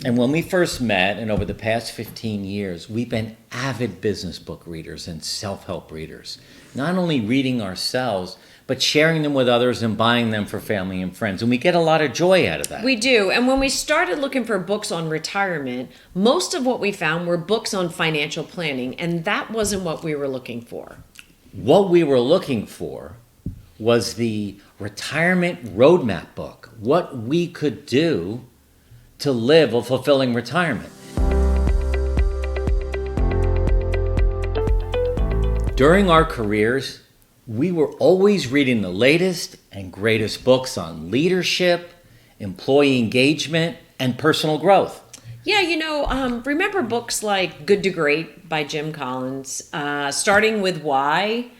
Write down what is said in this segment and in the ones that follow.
And when we first met, and over the past 15 years, we've been avid business book readers and self-help readers. Not only reading ourselves, but sharing them with others and buying them for family and friends. And we get a lot of joy out of that. We do. And when we started looking for books on retirement, most of what we found were books on financial planning, and that wasn't what we were looking for. What we were looking for was the retirement roadmap book, what we could do to live a fulfilling retirement. During our careers, we were always reading the latest and greatest books on leadership, employee engagement, and personal growth. Yeah, remember books like Good to Great by Jim Collins, Starting with Why,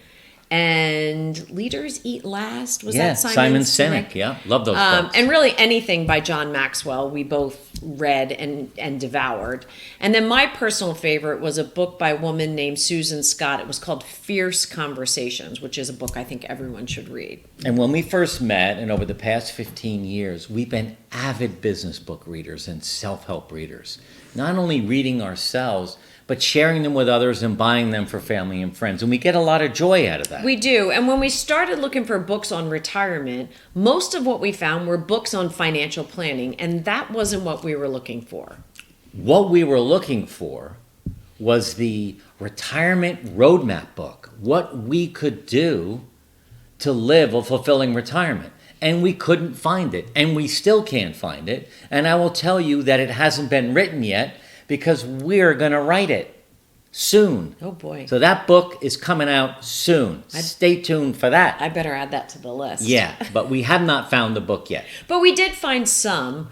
and Leaders Eat Last. Was that Simon Sinek? Yeah, love those books. And really anything by John Maxwell we both read and devoured. And then my personal favorite was a book by a woman named Susan Scott. It was called Fierce Conversations, which is a book I think everyone should read. And when we first met, and over the past 15 years, we've been avid business book readers and self-help readers. Not only reading ourselves, but sharing them with others and buying them for family and friends. And we get a lot of joy out of that. We do. And when we started looking for books on retirement, most of what we found were books on financial planning, and that wasn't what we were looking for. What we were looking for was the retirement roadmap book, what we could do to live a fulfilling retirement. And we couldn't find it, and we still can't find it. And I will tell you that it hasn't been written yet, because we're going to write it soon. Oh, boy. So that book is coming out soon. Stay tuned for that. I better add that to the list. Yeah, but we have not found the book yet. But we did find some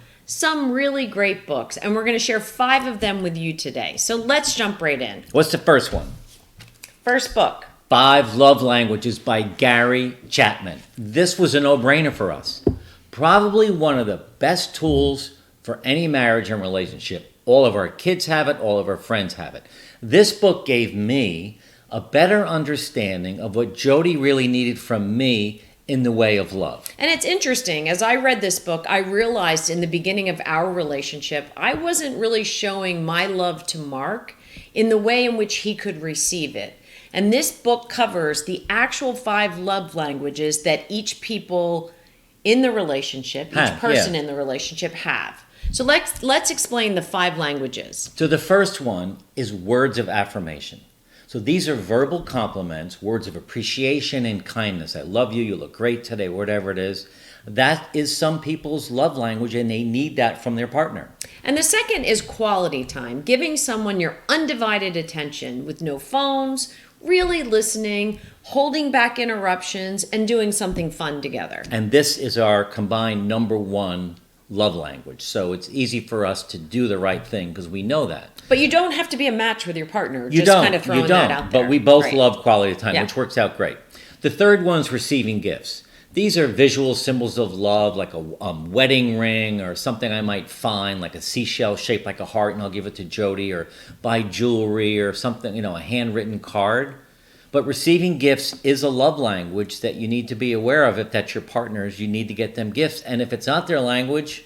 really great books, and we're going to share 5 of them with you today. So let's jump right in. What's the first one? First book. 5 Love Languages by Gary Chapman. This was a no-brainer for us. Probably one of the best tools for any marriage and relationship. All of our kids have it. All of our friends have it. This book gave me a better understanding of what Jody really needed from me in the way of love. And it's interesting. As I read this book, I realized in the beginning of our relationship, I wasn't really showing my love to Mark in the way in which he could receive it. And this book covers the actual 5 love languages that each people in the relationship, each person in the relationship have. So let's explain the 5 languages. So the first one is words of affirmation. So these are verbal compliments, words of appreciation and kindness. I love you, you look great today, whatever it is. That is some people's love language, and they need that from their partner. And the second is quality time, giving someone your undivided attention with no phones, really listening, holding back interruptions, and doing something fun together. And this is our combined number 1 love language. So it's easy for us to do the right thing because we know that. But you don't have to be a match with your partner. You just don't. Kind of throwing that out there. But we both love quality time, which works out great. The third one's receiving gifts. These are visual symbols of love, like a wedding ring or something I might find, like a seashell shaped like a heart, and I'll give it to Jody, or buy jewelry or something, a handwritten card. But receiving gifts is a love language that you need to be aware of. If that's your partner's, you need to get them gifts. And if it's not their language,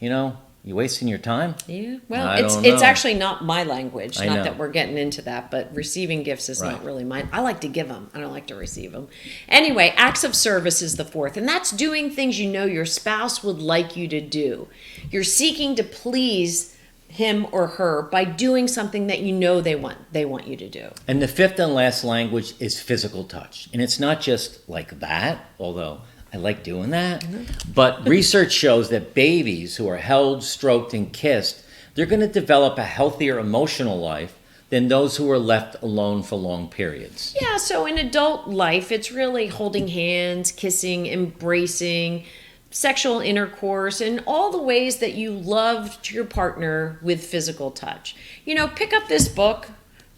you wasting your time? Yeah, well, it's actually not my language. Not that we're getting into that, but receiving gifts is not really mine. I like to give them. I don't like to receive them. Anyway, acts of service is the 4th, and that's doing things your spouse would like you to do. You're seeking to please him or her by doing something that they want you to do. And the 5th and last language is physical touch. And it's not just like that, although I like doing that. Mm-hmm. But research shows that babies who are held, stroked, and kissed, they're going to develop a healthier emotional life than those who are left alone for long periods. Yeah, so in adult life, it's really holding hands, kissing, embracing, sexual intercourse, and all the ways that you loved your partner with physical touch. Pick up this book,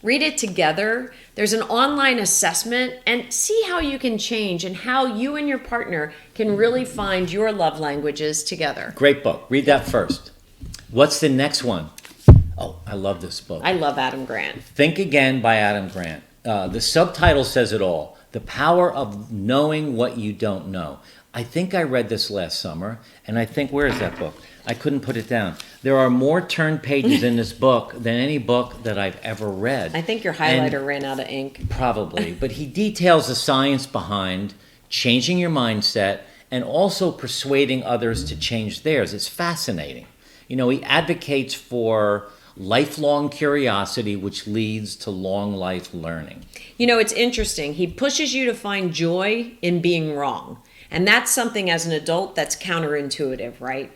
read it together. There's an online assessment, and see how you can change and how you and your partner can really find your love languages together. Great book. Read that first. What's the next one? Oh, I love this book. I love Adam Grant. Think Again by Adam Grant. The subtitle says it all. The Power of Knowing What You Don't Know. I think I read this last summer, and I think, where is that book? I couldn't put it down. There are more turned pages in this book than any book that I've ever read. I think your highlighter ran out of ink. Probably. But he details the science behind changing your mindset and also persuading others to change theirs. It's fascinating. He advocates for lifelong curiosity, which leads to long life learning. It's interesting. He pushes you to find joy in being wrong. And that's something as an adult that's counterintuitive, right?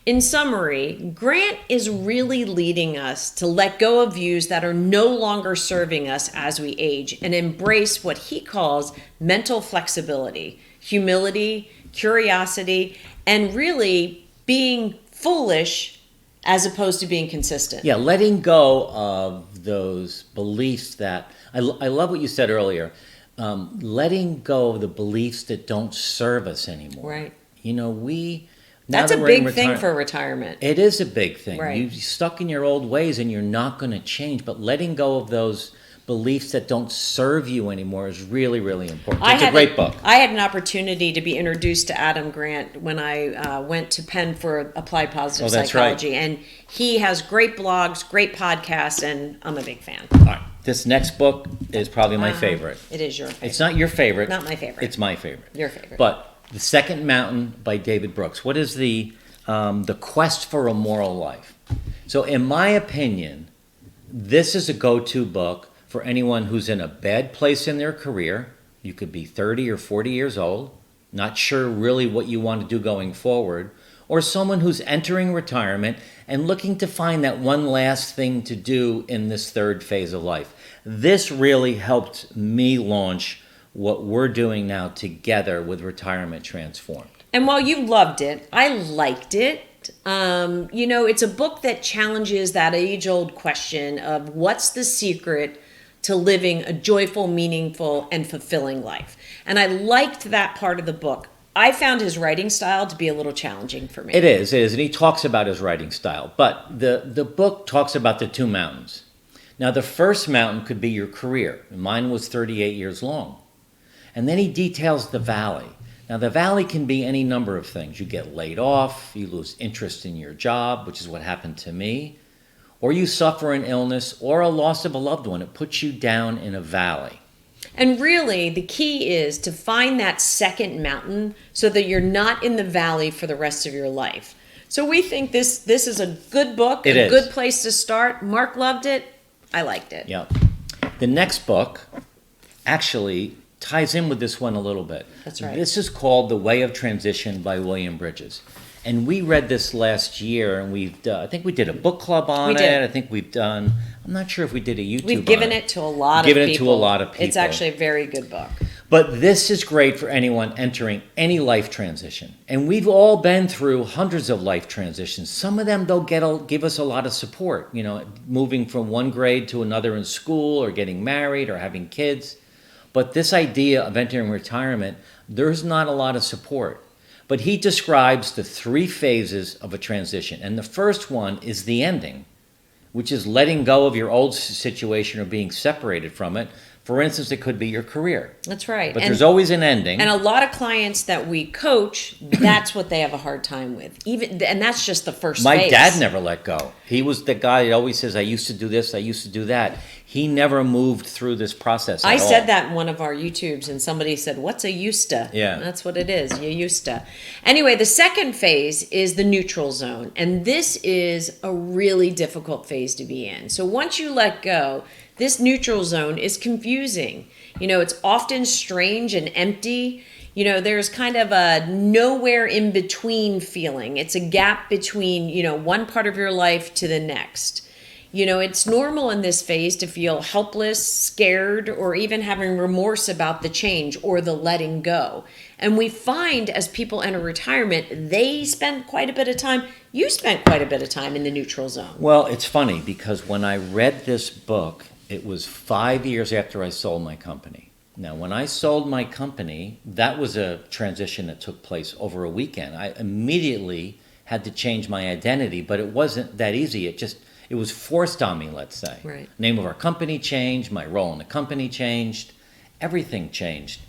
In summary, Grant is really leading us to let go of views that are no longer serving us as we age and embrace what he calls mental flexibility, humility, curiosity, and really being foolish as opposed to being consistent. Yeah, letting go of those beliefs that, I love what you said earlier, letting go of the beliefs that don't serve us anymore. Right. That's a big thing for retirement. It is a big thing. Right. You're stuck in your old ways and you're not going to change, but letting go of those beliefs that don't serve you anymore is really, really important. It's a great book. I had an opportunity to be introduced to Adam Grant when I went to Penn for Applied Positive Psychology. Right. And he has great blogs, great podcasts, and I'm a big fan. All right. This next book is probably my favorite. It is your favorite. It's not your favorite. Not my favorite. It's my favorite. Your favorite. But The Second Mountain by David Brooks. What is the Quest for a Moral Life? So in my opinion, this is a go-to book for anyone who's in a bad place in their career. You could be 30 or 40 years old, not sure really what you want to do going forward, or someone who's entering retirement and looking to find that one last thing to do in this third phase of life. This really helped me launch what we're doing now together with Retirement Transformed. And while you loved it, I liked it. It's a book that challenges that age-old question of what's the secret to living a joyful, meaningful, and fulfilling life. And I liked that part of the book. I found his writing style to be a little challenging for me. It is, and he talks about his writing style. But the book talks about the two mountains. Now, the first mountain could be your career. Mine was 38 years long. And then he details the valley. Now, the valley can be any number of things. You get laid off, you lose interest in your job, which is what happened to me, or you suffer an illness or a loss of a loved one. It puts you down in a valley. And really, the key is to find that second mountain so that you're not in the valley for the rest of your life. So we think this is a good book, a good place to start. Mark loved it. I liked it. Yeah. The next book actually ties in with this one a little bit. That's right. This is called The Way of Transition by William Bridges. And we read this last year, and I think we did a book club on it. I think we've done, I'm not sure if we did a YouTube We've given it to a lot of people. It's actually a very good book. But this is great for anyone entering any life transition. And we've all been through hundreds of life transitions. Some of them, they'll give us a lot of support, moving from one grade to another in school or getting married or having kids. But this idea of entering retirement, there's not a lot of support. But he describes the three phases of a transition. And the first one is the ending, which is letting go of your old situation or being separated from it. For instance, it could be your career. That's right. But there's always an ending. And a lot of clients that we coach, that's what they have a hard time with. And that's just the first phase. My dad never let go. He was the guy that always says, I used to do this, I used to do that. He never moved through this process at all. I said that in one of our YouTubes, and somebody said, what's a used to? Yeah. That's what it is. You used to. Anyway, the second phase is the neutral zone. And this is a really difficult phase to be in. So once you let go, this neutral zone is confusing. It's often strange and empty. There's kind of a nowhere in between feeling. It's a gap between, one part of your life to the next. It's normal in this phase to feel helpless, scared, or even having remorse about the change or the letting go. And we find as people enter retirement, they spend quite a bit of time. You spent quite a bit of time in the neutral zone. Well, it's funny because when I read this book, it was 5 years after I sold my company. Now, when I sold my company, that was a transition that took place over a weekend. I immediately had to change my identity, but it wasn't that easy. It was forced on me, let's say. Right. Name of our company changed, my role in the company changed, everything changed.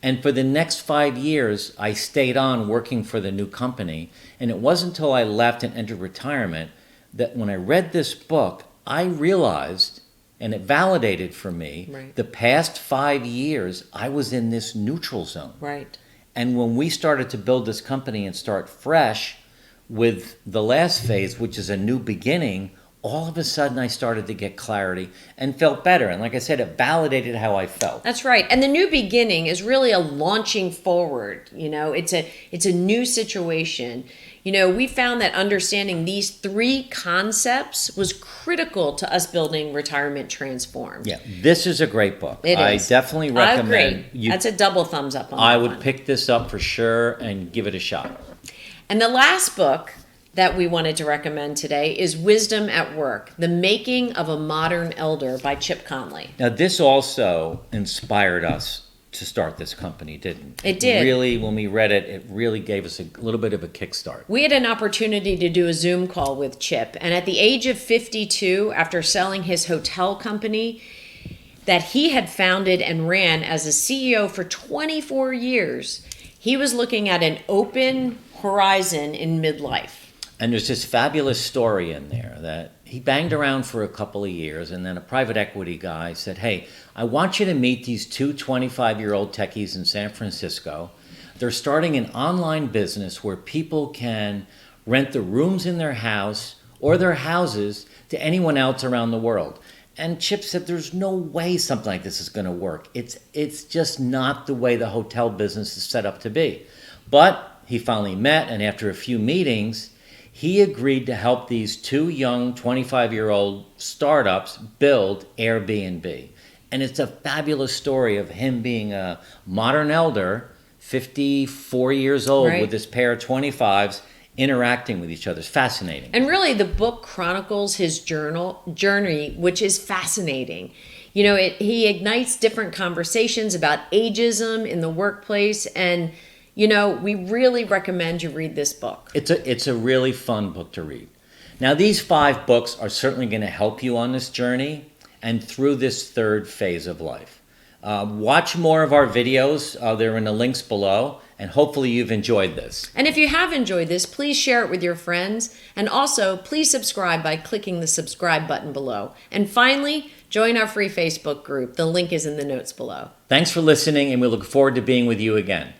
And for the next 5 years, I stayed on working for the new company. And it wasn't until I left and entered retirement that when I read this book, I realized, and it validated for me, Right. the past 5 years, I was in this neutral zone. Right. And when we started to build this company and start fresh with the last phase, which is a new beginning, all of a sudden I started to get clarity and felt better. And like I said, it validated how I felt. That's right. And the new beginning is really a launching forward. It's a new situation. We found that understanding these 3 concepts was critical to us building Retirement Transformed. Yeah, this is a great book. It I is. definitely I recommend agree. That's a double thumbs up on I that would one. pick this up for sure and give it a shot. And the last book that we wanted to recommend today is Wisdom at Work, The Making of a Modern Elder by Chip Conley. Now, this also inspired us to start this company, didn't it? It did. Really, when we read it, it really gave us a little bit of a kickstart. We had an opportunity to do a Zoom call with Chip, and at the age of 52, after selling his hotel company that he had founded and ran as a CEO for 24 years, he was looking at an open horizon in midlife. And there's this fabulous story in there that he banged around for a couple of years, and then a private equity guy said, hey, I want you to meet these 2 25-year-old techies in San Francisco. They're starting an online business where people can rent the rooms in their house or their houses to anyone else around the world. And Chip said, there's no way something like this is going to work. It's just not the way the hotel business is set up to be. But he finally met, and after a few meetings, he agreed to help these 2 young 25-year-old startups build Airbnb. And it's a fabulous story of him being a modern elder, 54 years old, Right. with this pair of 25s, interacting with each other. It's fascinating. And really, the book chronicles his journey, which is fascinating. He ignites different conversations about ageism in the workplace, and we really recommend you read this book. It's a really fun book to read. Now, these 5 books are certainly going to help you on this journey and through this 3rd phase of life. Watch more of our videos. They're in the links below, and hopefully you've enjoyed this. And if you have enjoyed this, please share it with your friends. And also, please subscribe by clicking the subscribe button below. And finally, join our free Facebook group. The link is in the notes below. Thanks for listening, and we look forward to being with you again.